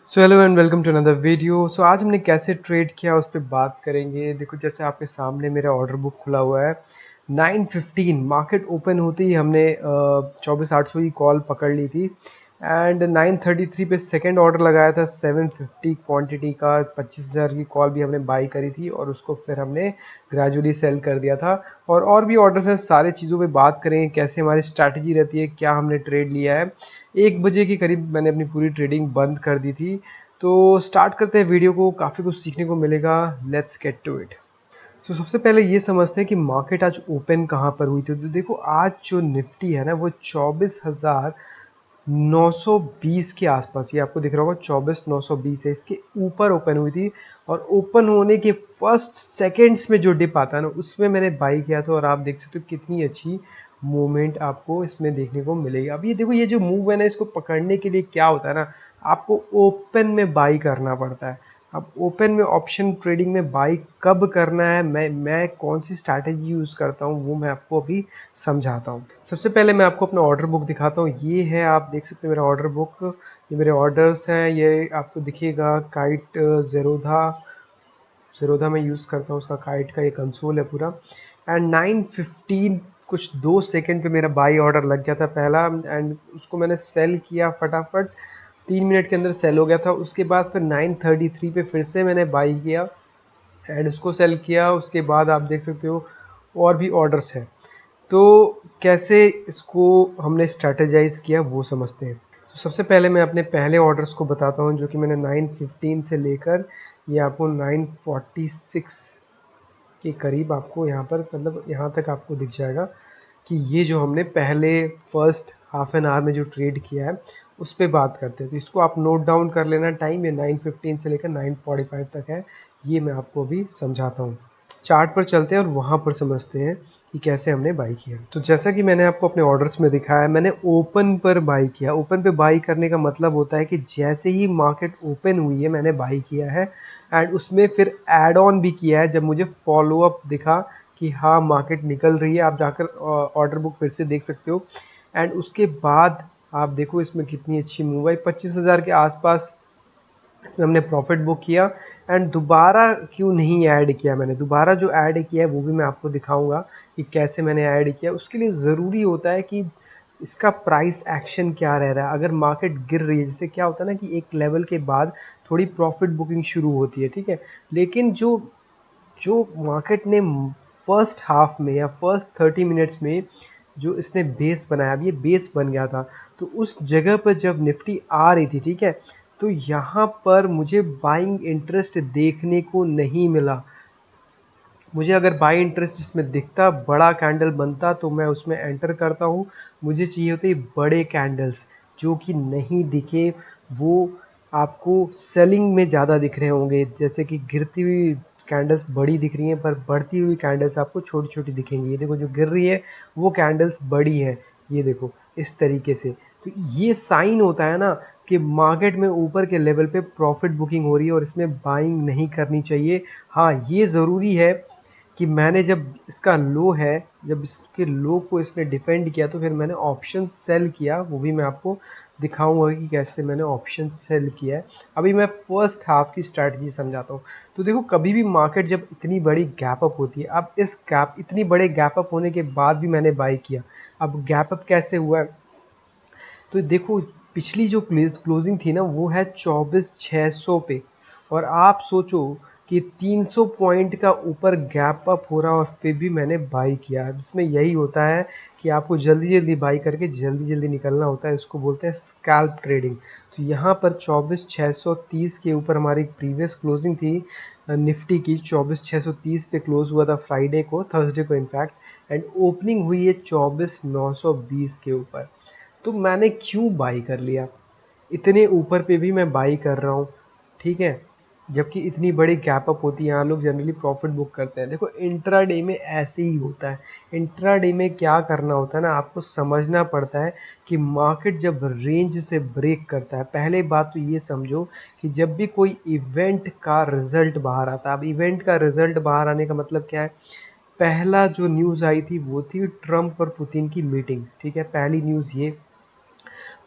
So hello and welcome to another video. So आज हमने कैसे ट्रेड किया उस पर बात करेंगे। देखो, जैसे आपके सामने मेरा ऑर्डर बुक खुला हुआ है। 9:15 मार्केट ओपन होते ही हमने 24,800 की कॉल पकड़ ली थी एंड 9:33 पे सेकंड ऑर्डर लगाया था 750 क्वांटिटी का। 25,000 की कॉल भी हमने बाई करी थी और उसको फिर हमने ग्रेजुअली सेल कर दिया था। और भी ऑर्डर्स हैं, सारे चीज़ों पे बात करेंगे, कैसे हमारी स्ट्रैटेजी रहती है, क्या हमने ट्रेड लिया है। 1 बजे के करीब मैंने अपनी पूरी ट्रेडिंग बंद कर दी थी। तो स्टार्ट करते हैं वीडियो को, काफ़ी कुछ सीखने को मिलेगा। Let's get to it. तो सबसे पहले ये समझते हैं कि मार्केट आज ओपन कहाँ पर हुई थी। तो देखो, आज जो निफ्टी है ना वो 24,920 के आसपास, ये आपको दिख रहा होगा 24,920 है, इसके ऊपर ओपन हुई थी। और ओपन होने के फर्स्ट सेकेंड्स में जो डिप आता है ना उसमें मैंने बाई किया था और आप देख सकते हो कितनी अच्छी मूवमेंट आपको इसमें देखने को मिलेगी। अब ये देखो, ये जो मूव है ना, इसको पकड़ने के लिए क्या होता है ना, आपको ओपन में बाई करना पड़ता है। अब ओपन में ऑप्शन ट्रेडिंग में बाई कब करना है, मैं कौन सी स्ट्रैटेजी यूज़ करता हूँ, वो मैं आपको अभी समझाता हूँ। सबसे पहले मैं आपको अपना ऑर्डर बुक दिखाता हूँ। ये है, आप देख सकते हैं मेरा ऑर्डर बुक। ये मेरे ऑर्डर्स हैं, ये आपको दिखेगा। काइट ज़ेरोधा ज़ेरोधा मैं यूज़ करता हूँ, उसका काइट का ये कंसोल है पूरा। एंड 9:15 कुछ 2 सेकंड पे मेरा बाई ऑर्डर लग गया था पहला, एंड उसको मैंने सेल किया फटाफट। 3 मिनट के अंदर सेल हो गया था। उसके बाद फिर 9:33 पे फिर से मैंने बाई किया एंड उसको सेल किया। उसके बाद आप देख सकते हो और भी ऑर्डर्स हैं। तो कैसे इसको हमने स्ट्रैटेजाइज किया वो समझते हैं। तो सबसे पहले मैं अपने पहले ऑर्डर्स को बताता हूँ, जो कि मैंने 9:15 से लेकर ये आपको 9:46 के करीब आपको यहाँ पर, मतलब यहाँ तक आपको दिख जाएगा कि ये जो हमने पहले फर्स्ट हाफ एन आवर में जो ट्रेड किया है उस पर बात करते हैं। तो इसको आप नोट डाउन कर लेना। टाइम ये 9:15 से लेकर 9:45 तक है। ये मैं आपको अभी समझाता हूँ। चार्ट पर चलते हैं और वहाँ पर समझते हैं कि कैसे हमने बाई किया। तो जैसा कि मैंने आपको अपने ऑर्डर्स में दिखाया, मैंने ओपन पर बाई किया। ओपन पे बाई करने का मतलब होता है कि जैसे ही मार्केट ओपन हुई है मैंने बाई किया है एंड उसमें फिर ऐड ऑन भी किया है जब मुझे फॉलो अप दिखा कि हाँ मार्केट निकल रही है। आप जाकर ऑर्डर बुक फिर से देख सकते हो। एंड उसके बाद आप देखो इसमें कितनी अच्छी मूव आई, 25,000 के आसपास इसमें हमने प्रॉफिट बुक किया। एंड दोबारा क्यों नहीं ऐड किया, मैंने दोबारा जो ऐड किया है वो भी मैं आपको दिखाऊंगा कि कैसे मैंने ऐड किया। उसके लिए ज़रूरी होता है कि इसका प्राइस एक्शन क्या रह रहा है। अगर मार्केट गिर रही है, जैसे क्या होता है ना कि एक लेवल के बाद थोड़ी प्रॉफिट बुकिंग शुरू होती है, ठीक है। लेकिन जो जो मार्केट ने फर्स्ट हाफ में या फर्स्ट 30 मिनट्स में जो इसने बेस बनाया, अब ये बेस बन गया था, तो उस जगह पर जब निफ्टी आ रही थी, ठीक है, तो यहाँ पर मुझे बाइंग इंटरेस्ट देखने को नहीं मिला। मुझे अगर बाई इंटरेस्ट इसमें दिखता, बड़ा कैंडल बनता, तो मैं उसमें एंटर करता हूँ। मुझे चाहिए होते बड़े कैंडल्स जो कि नहीं दिखे। वो आपको सेलिंग में ज़्यादा दिख रहे होंगे, जैसे कि गिरती हुई कैंडल्स बड़ी दिख रही हैं पर बढ़ती हुई कैंडल्स आपको छोटी छोटी दिखेंगी। ये देखो, जो गिर रही है वो कैंडल्स बड़ी है, ये देखो इस तरीके से। तो ये साइन होता है ना कि मार्केट में ऊपर के लेवल पे प्रॉफिट बुकिंग हो रही है और इसमें बाइंग नहीं करनी चाहिए। हाँ, ये ज़रूरी है कि मैंने जब इसका लो है, जब इसके लो को इसने डिफेंड किया, तो फिर मैंने ऑप्शन सेल किया। वो भी मैं आपको दिखाऊंगा कि कैसे मैंने ऑप्शन सेल किया है। अभी मैं फर्स्ट हाफ की स्ट्रैटेजी समझाता हूँ। तो देखो, कभी भी मार्केट जब इतनी बड़ी गैप अप होती है, अब इस गैप इतनी बड़े गैप अप होने के बाद भी मैंने बाई किया। अब गैप अप कैसे हुआ है, तो देखो, पिछली जो क्लोजिंग थी ना वो है 24,600 पे। और आप सोचो कि 300 पॉइंट का ऊपर गैप अप हो रहा और फिर भी मैंने बाई किया। इसमें यही होता है कि आपको जल्दी जल्दी बाई करके जल्दी जल्दी निकलना होता है। इसको बोलते हैं स्कैल्प ट्रेडिंग। तो यहाँ पर 24,630 के ऊपर हमारी प्रीवियस क्लोजिंग थी निफ्टी की। 24,630 पे क्लोज हुआ था फ्राइडे को, थर्सडे को इनफैक्ट। एंड ओपनिंग हुई है 24,920 के ऊपर। तो मैंने क्यों बाई कर लिया, इतने ऊपर पे भी मैं बाई कर रहा हूँ, ठीक है, जबकि इतनी बड़ी गैप अप होती है। यहाँ लोग जनरली प्रॉफिट बुक करते हैं। देखो, इंट्राडे में ऐसे ही होता है। इंट्राडे में क्या करना होता है ना, आपको समझना पड़ता है कि मार्केट जब रेंज से ब्रेक करता है, पहले बात तो ये समझो कि जब भी कोई इवेंट का रिजल्ट बाहर आता है। अब इवेंट का रिजल्ट बाहर आने का मतलब क्या है, पहला जो न्यूज़ आई थी वो थी ट्रंप और पुतिन की मीटिंग, ठीक है, पहली न्यूज़ ये।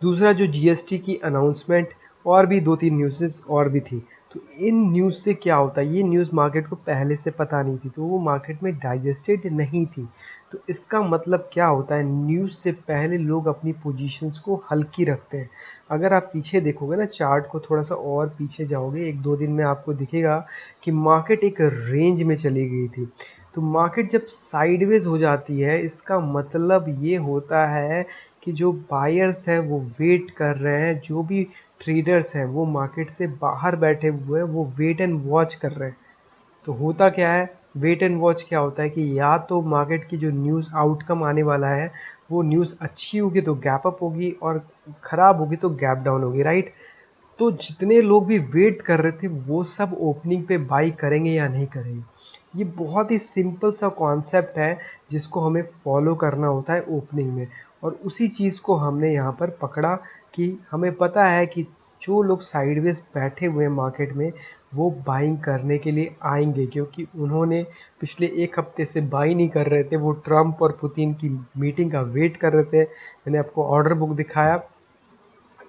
दूसरा, जो जीएसटी की अनाउंसमेंट और भी 2-3 न्यूज़ेस और भी थी। तो इन न्यूज़ से क्या होता है, ये न्यूज़ मार्केट को पहले से पता नहीं थी, तो वो मार्केट में डाइजेस्टेड नहीं थी। तो इसका मतलब क्या होता है, न्यूज़ से पहले लोग अपनी पोजीशंस को हल्की रखते हैं। अगर आप पीछे देखोगे ना, चार्ट को थोड़ा-सा और पीछे जाओगे, 1-2 दिन में आपको दिखेगा कि मार्केट एक रेंज में चली गई थी। तो मार्केट जब साइडवेज़ हो जाती है, इसका मतलब ये होता है कि जो बायर्स हैं वो वेट कर रहे हैं, जो भी ट्रेडर्स हैं वो मार्केट से बाहर बैठे हुए हैं, वो वेट एंड वॉच कर रहे हैं। तो होता क्या है, वेट एंड वॉच क्या होता है कि या तो मार्केट की जो न्यूज़ आउटकम आने वाला है, वो न्यूज़ अच्छी होगी तो गैप अप होगी, और ख़राब होगी तो गैप डाउन होगी, राइट? तो जितने लोग भी वेट कर रहे थे वो सब ओपनिंग पे बाई करेंगे या नहीं करेंगे। ये बहुत ही सिंपल सा कॉन्सेप्ट है जिसको हमें फॉलो करना होता है ओपनिंग में, और उसी चीज़ को हमने यहाँ पर पकड़ा कि हमें पता है कि जो लोग साइडवेज बैठे हुए हैं मार्केट में, वो बाइंग करने के लिए आएंगे, क्योंकि उन्होंने पिछले 1 हफ्ते से बाई नहीं कर रहे थे, वो ट्रम्प और पुतिन की मीटिंग का वेट कर रहे थे। मैंने आपको ऑर्डर बुक दिखाया,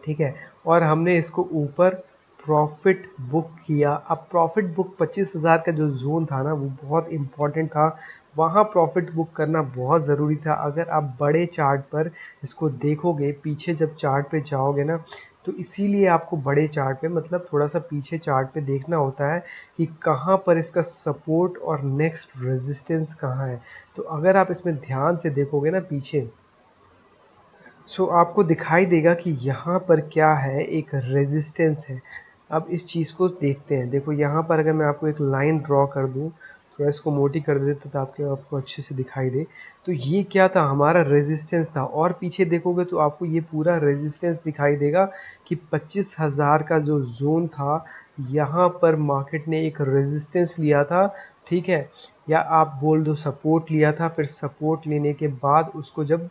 ठीक है, और हमने इसको ऊपर प्रॉफिट बुक किया। अब प्रॉफिट बुक 25,000 का जो जोन था ना, वो बहुत इंपॉर्टेंट था, वहाँ प्रॉफिट बुक करना बहुत ज़रूरी था। अगर आप बड़े चार्ट पर इसको देखोगे, पीछे जब चार्ट पे जाओगे ना, तो इसीलिए आपको बड़े चार्ट पे, मतलब थोड़ा सा पीछे चार्ट पे देखना होता है कि कहाँ पर इसका सपोर्ट और नेक्स्ट रेजिस्टेंस कहाँ है। तो अगर आप इसमें ध्यान से देखोगे ना पीछे, सो आपको दिखाई देगा कि यहाँ पर क्या है, एक रेजिस्टेंस है। अब इस चीज़ को देखते हैं। देखो यहाँ पर अगर मैं आपको एक लाइन ड्रॉ कर दूँ, थोड़ा इसको मोटी कर देते तो आपको अच्छे से दिखाई दे। तो ये क्या था, हमारा रेजिस्टेंस था, और पीछे देखोगे तो आपको ये पूरा रेजिस्टेंस दिखाई देगा कि 25,000 का जो जोन था, यहाँ पर मार्केट ने एक रेजिस्टेंस लिया था, ठीक है, या आप बोल दो सपोर्ट लिया था। फिर सपोर्ट लेने के बाद उसको जब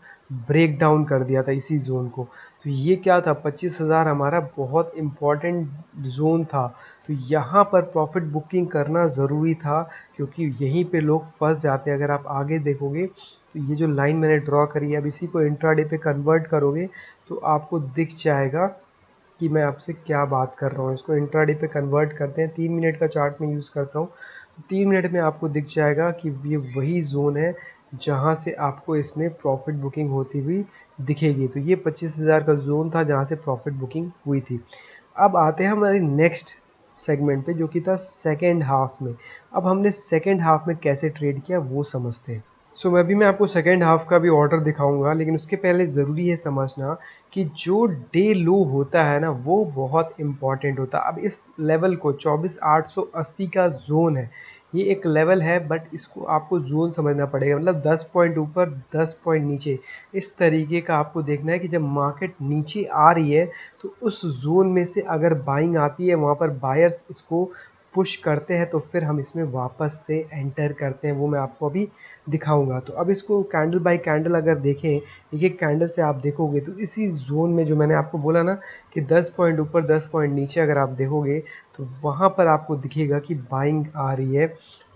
ब्रेक डाउन कर दिया था इसी जोन को। तो ये क्या था, 25,000 हमारा बहुत इम्पॉर्टेंट जोन था। तो यहाँ पर प्रॉफिट बुकिंग करना ज़रूरी था, क्योंकि यहीं पे लोग फंस जाते हैं। अगर आप आगे देखोगे तो ये जो लाइन मैंने ड्रॉ करी है, अब इसी को इंट्राडे पे कन्वर्ट करोगे तो आपको दिख जाएगा कि मैं आपसे क्या बात कर रहा हूँ। इसको इंट्राडे पे कन्वर्ट करते हैं, 3 मिनट का चार्ट में यूज़ करता हूँ। 3 मिनट में आपको दिख जाएगा कि ये वही जोन है जहाँ से आपको इसमें प्रॉफिट बुकिंग होती हुई दिखेगी। तो ये 25,000 का जोन था जहाँ से प्रॉफिट बुकिंग हुई थी। अब आते हैं हमारे नेक्स्ट सेगमेंट पे, जो कि था सेकेंड हाफ में। अब हमने सेकेंड हाफ में कैसे ट्रेड किया वो समझते हैं। सो मैं आपको सेकेंड हाफ का भी ऑर्डर दिखाऊंगा, लेकिन उसके पहले ज़रूरी है समझना कि जो डे लो होता है ना, वो बहुत इंपॉर्टेंट होता है। अब इस लेवल को 24,880 का जोन है, ये एक लेवल है, बट इसको आपको जोन समझना पड़ेगा, मतलब 10 पॉइंट ऊपर 10 पॉइंट नीचे, इस तरीके का आपको देखना है कि जब मार्केट नीचे आ रही है तो उस जोन में से अगर बाइंग आती है, वहाँ पर बायर्स इसको पुश करते हैं, तो फिर हम इसमें वापस से एंटर करते हैं, वो मैं आपको अभी दिखाऊंगा। तो अब इसको कैंडल बाय कैंडल अगर देखें, एक एक कैंडल से आप देखोगे तो इसी जोन में, जो मैंने आपको बोला ना कि 10 पॉइंट ऊपर 10 पॉइंट नीचे, अगर आप देखोगे तो वहाँ पर आपको दिखेगा कि बाइंग आ रही है।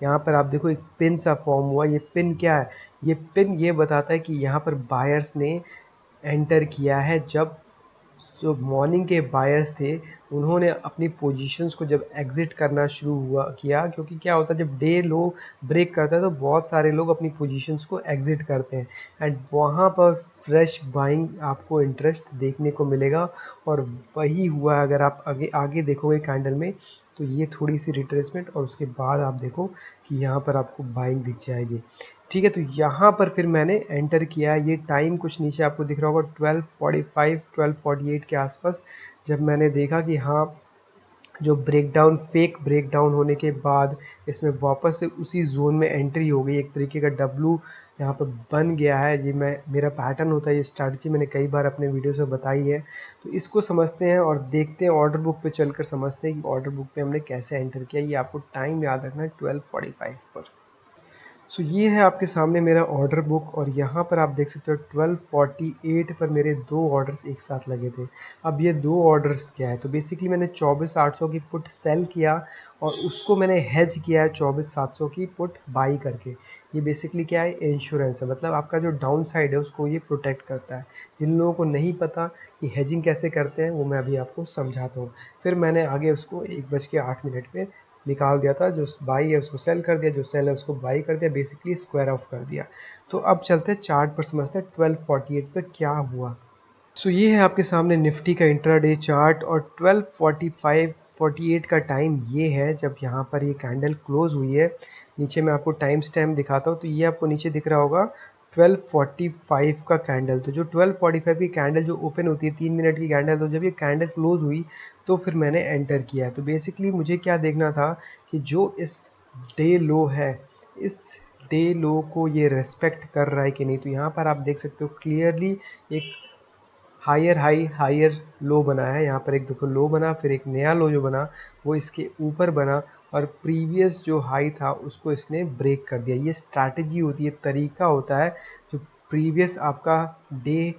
यहाँ पर आप देखो एक पिन सा फॉर्म हुआ, ये पिन क्या है, ये पिन ये बताता है कि यहाँ पर बायर्स ने एंटर किया है। जब जो मॉर्निंग के बायर्स थे, उन्होंने अपनी पोजीशंस को जब एग्जिट करना शुरू हुआ किया, क्योंकि क्या होता है जब डे लो ब्रेक करता है तो बहुत सारे लोग अपनी पोजीशंस को एग्जिट करते हैं, एंड वहाँ पर फ्रेश बाइंग आपको इंटरेस्ट देखने को मिलेगा। और वही हुआ। अगर आप आगे आगे देखोगे कैंडल में, तो ये थोड़ी सी रिट्रेसमेंट, और उसके बाद आप देखो कि यहाँ पर आपको बाइंग दिख जाएगी, ठीक है। तो यहाँ पर फिर मैंने एंटर किया। ये टाइम कुछ नीचे आपको दिख रहा होगा 12:45 12:48 के आसपास, जब मैंने देखा कि हाँ, जो ब्रेकडाउन, फेक ब्रेकडाउन होने के बाद इसमें वापस से उसी जोन में एंट्री हो गई, एक तरीके का डब्लू यहाँ पर बन गया है। ये मेरा पैटर्न होता है, ये स्ट्रैटेजी मैंने कई बार अपने वीडियो से बताई है। तो इसको समझते हैं और देखते हैं, ऑर्डर बुक पे चलकर समझते हैं कि ऑर्डर बुक पे हमने कैसे एंटर किया। ये आपको टाइम याद रखना है 12:45 पर। सो ये है आपके सामने मेरा ऑर्डर बुक और यहाँ पर आप देख सकते हो 1248 पर मेरे 2 ऑर्डर्स एक साथ लगे थे। अब ये 2 ऑर्डर्स क्या है, तो बेसिकली मैंने 24,800 की पुट सेल किया और उसको मैंने हेज किया है 24,700 की पुट बाई करके। ये बेसिकली क्या है, इंश्योरेंस है, मतलब आपका जो डाउन साइड है उसको ये प्रोटेक्ट करता है। जिन लोगों को नहीं पता कि हेजिंग कैसे करते हैं वो मैं अभी आपको समझाता हूँ। फिर मैंने आगे उसको 1:08 पे निकाल दिया था, जो बाई है उसको सेल कर दिया, जो सेल है उसको बाई कर दिया, बेसिकली स्क्वायर ऑफ कर दिया। तो अब चलते हैं चार्ट पर, समझते हैं 1248 पे क्या हुआ। सो ये है आपके सामने निफ्टी का इंट्राडे चार्ट और 12:45-48 का टाइम ये है जब यहाँ पर ये कैंडल क्लोज हुई है। नीचे मैं आपको टाइम स्टैम्प दिखाता हूँ, तो ये आपको नीचे दिख रहा होगा 12:45 का कैंडल। तो जो 12:45 की कैंडल जो ओपन होती है 3 मिनट की कैंडल, तो जब ये कैंडल क्लोज हुई तो फिर मैंने एंटर किया है। तो बेसिकली मुझे क्या देखना था कि जो इस डे लो है, इस डे लो को ये रेस्पेक्ट कर रहा है कि नहीं। तो यहाँ पर आप देख सकते हो क्लियरली एक हायर हाई हायर लो बना है। यहाँ पर एक देखो लो बना, फिर एक नया लो जो बना वो इसके ऊपर बना और प्रीवियस जो हाई था उसको इसने ब्रेक कर दिया। ये स्ट्रैटेजी होती है, तरीका होता है। जो प्रीवियस आपका डे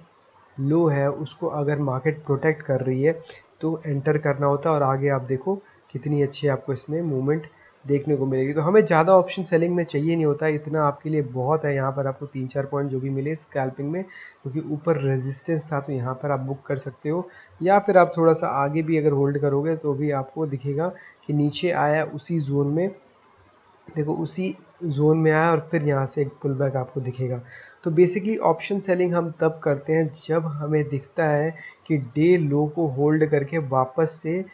लो है उसको अगर मार्केट प्रोटेक्ट कर रही है तो एंटर करना होता है और आगे आप देखो कितनी अच्छी आपको इसमें मूवमेंट देखने को मिलेगी। तो हमें ज़्यादा ऑप्शन सेलिंग में चाहिए नहीं होता, इतना आपके लिए बहुत है। यहाँ पर आपको 3-4 पॉइंट जो भी मिले स्कैल्पिंग में, क्योंकि ऊपर रेजिस्टेंस था तो यहाँ पर आप बुक कर सकते हो, या फिर आप थोड़ा सा आगे भी अगर होल्ड करोगे तो भी आपको दिखेगा कि नीचे आया उसी जोन में, देखो उसी जोन में आया और फिर यहाँ से एक पुल बैक आपको दिखेगा। तो बेसिकली ऑप्शन सेलिंग हम तब करते हैं जब हमें दिखता है कि डे लो को होल्ड करके वापस से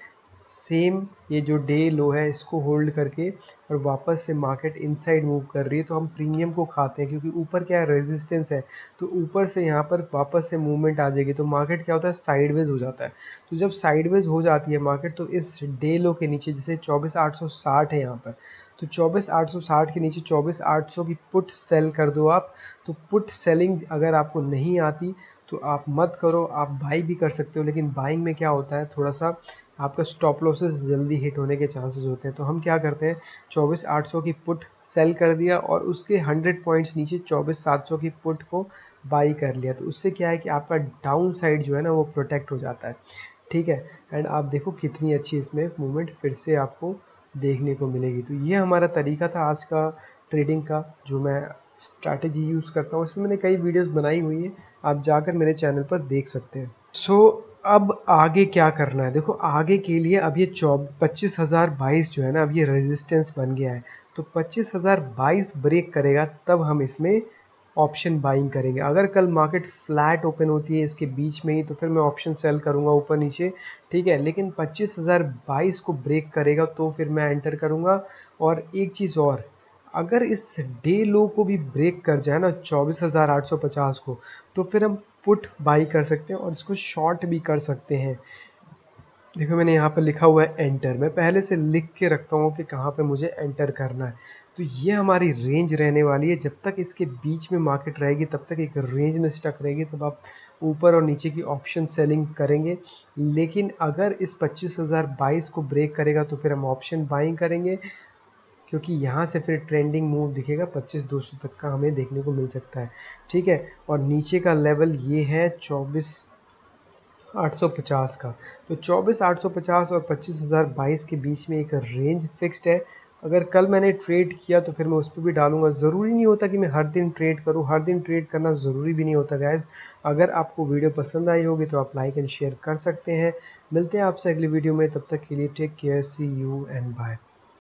सेम ये जो डे लो है इसको होल्ड करके और वापस से मार्केट इनसाइड मूव कर रही है तो हम प्रीमियम को खाते हैं, क्योंकि ऊपर क्या है, रेजिस्टेंस है। तो ऊपर से यहाँ पर वापस से मूवमेंट आ जाएगी तो मार्केट क्या होता है, साइडवेज हो जाता है। तो जब साइडवेज हो जाती है मार्केट तो इस डे लो के नीचे, जैसे 24,860 है यहाँ पर, तो 24,860 के नीचे 24,800 की पुट सेल कर दो आप। तो पुट सेलिंग अगर आपको नहीं आती तो आप मत करो, आप बाई भी कर सकते हो, लेकिन बाइंग में क्या होता है थोड़ा सा आपका स्टॉप लॉसेस जल्दी हिट होने के चांसेस होते हैं। तो हम क्या करते हैं, 24,800 की पुट सेल कर दिया और उसके 100 पॉइंट्स नीचे 24,700 की पुट को बाई कर लिया। तो उससे क्या है कि आपका डाउन साइड जो है ना वो प्रोटेक्ट हो जाता है। ठीक है, एंड आप देखो कितनी अच्छी इसमें मूवमेंट फिर से आपको देखने को मिलेगी। तो ये हमारा तरीका था आज का ट्रेडिंग का, जो मैं स्ट्रैटेजी यूज़ करता हूँ। इसमें मैंने कई वीडियोस बनाई हुई है, आप जाकर मेरे चैनल पर देख सकते हैं। सो अब आगे क्या करना है, देखो आगे के लिए अब ये 25,022 जो है ना, अब ये रेजिस्टेंस बन गया है। तो 25,022 ब्रेक करेगा तब हम इसमें ऑप्शन बाइंग करेंगे। अगर कल मार्केट फ्लैट ओपन होती है इसके बीच में ही तो फिर मैं ऑप्शन सेल करूंगा ऊपर नीचे, ठीक है। लेकिन 25,022 को ब्रेक करेगा तो फिर मैं एंटर करूंगा। और एक चीज़ और, अगर इस डे लो को भी ब्रेक कर जाए ना 24,850 को, तो फिर हम पुट बाई कर सकते हैं और इसको शॉर्ट भी कर सकते हैं। देखो मैंने यहाँ पर लिखा हुआ है एंटर, मैं पहले से लिख के रखता हूँ कि कहाँ पे मुझे एंटर करना है। तो ये हमारी रेंज रहने वाली है, जब तक इसके बीच में मार्केट रहेगी तब तक एक रेंज में स्टक रहेगी, तब आप ऊपर और नीचे की ऑप्शन सेलिंग करेंगे। लेकिन अगर इस 25,022 को ब्रेक करेगा तो फिर हम ऑप्शन बाइंग करेंगे, क्योंकि यहाँ से फिर ट्रेंडिंग मूव दिखेगा 25,200 तक का हमें देखने को मिल सकता है। ठीक है, और नीचे का लेवल ये है 24,850 का। तो 24,850 और 25,022 के बीच में एक रेंज फिक्स्ड है। अगर कल मैंने ट्रेड किया तो फिर मैं उस पर भी डालूंगा। ज़रूरी नहीं होता कि मैं हर दिन ट्रेड करूं, हर दिन ट्रेड करना ज़रूरी भी नहीं होता गाइज। अगर आपको वीडियो पसंद आई होगी तो आप लाइक एंड शेयर कर सकते हैं। मिलते हैं आपसे अगली वीडियो में, तब तक के लिए take care, see you and bye.